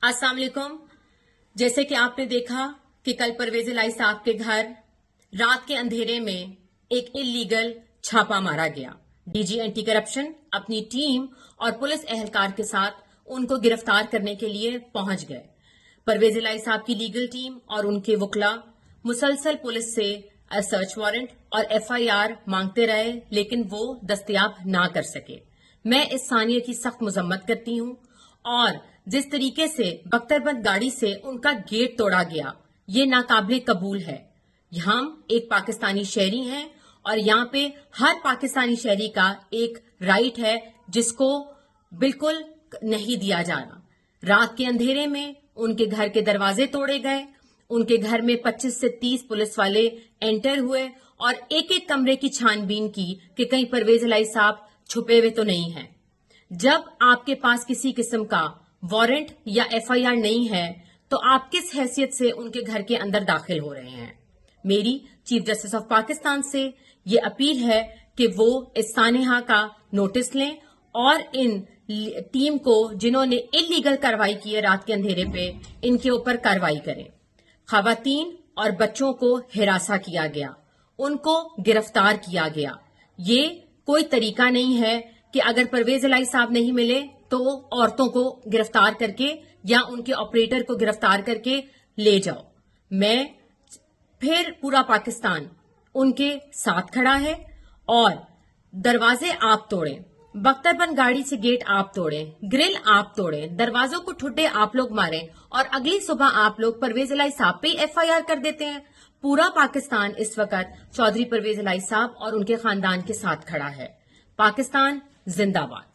अस्सलाम वालेकुम। जैसे कि आपने देखा कि कल परवेज इलाही साहब के घर रात के अंधेरे में एक इलीगल छापा मारा गया। डीजी एंटी करप्शन अपनी टीम और पुलिस एहलकार के साथ उनको गिरफ्तार करने के लिए पहुंच गए। परवेज इलाही साहब की लीगल टीम और उनके वकला मुसलसल पुलिस से सर्च वारंट और एफआईआर मांगते रहे, लेकिन वो दस्तयाब ना कर सके। मैं इस सानिया की सख्त मजम्मत करती हूं और जिस तरीके से बख्तरबंद गाड़ी से उनका गेट तोड़ा गया, ये नाकाबिले कबूल है। हम एक पाकिस्तानी शहरी हैं और यहाँ पे हर पाकिस्तानी शहरी का एक राइट है जिसको बिल्कुल नहीं दिया जाना। रात के अंधेरे में उनके घर के दरवाजे तोड़े गए, उनके घर में 25 से 30 पुलिस वाले एंटर हुए और एक एक कमरे की छानबीन की कि कहीं परवेज इलाही साहब छुपे हुए तो नहीं हैं। जब आपके पास किसी किस्म का वारंट या एफआईआर नहीं है तो आप किस हैसियत से उनके घर के अंदर दाखिल हो रहे हैं? मेरी चीफ जस्टिस ऑफ पाकिस्तान से ये अपील है कि वो इस सानेहा का नोटिस लें और इन टीम को जिन्होंने इलीगल कार्रवाई की है रात के अंधेरे पे, इनके ऊपर कार्रवाई करें। खवातीन और बच्चों को हिरासा किया गया, उनको गिरफ्तार किया गया। ये कोई तरीका नहीं है कि अगर परवेज इलाही साहब नहीं मिले तो औरतों को गिरफ्तार करके या उनके ऑपरेटर को गिरफ्तार करके ले जाओ। मैं फिर पूरा पाकिस्तान उनके साथ खड़ा है और दरवाजे आप तोड़ें, बख्तरबंद गाड़ी से गेट आप तोड़ें, ग्रिल आप तोड़ें, दरवाजों को ठुड्डे आप लोग मारें और अगली सुबह आप लोग परवेज इलाही साहब पे एफआईआर कर देते हैं। पूरा पाकिस्तान इस वक्त चौधरी परवेज इलाही साहब और उनके खानदान के साथ खड़ा है। पाकिस्तान जिंदाबाद।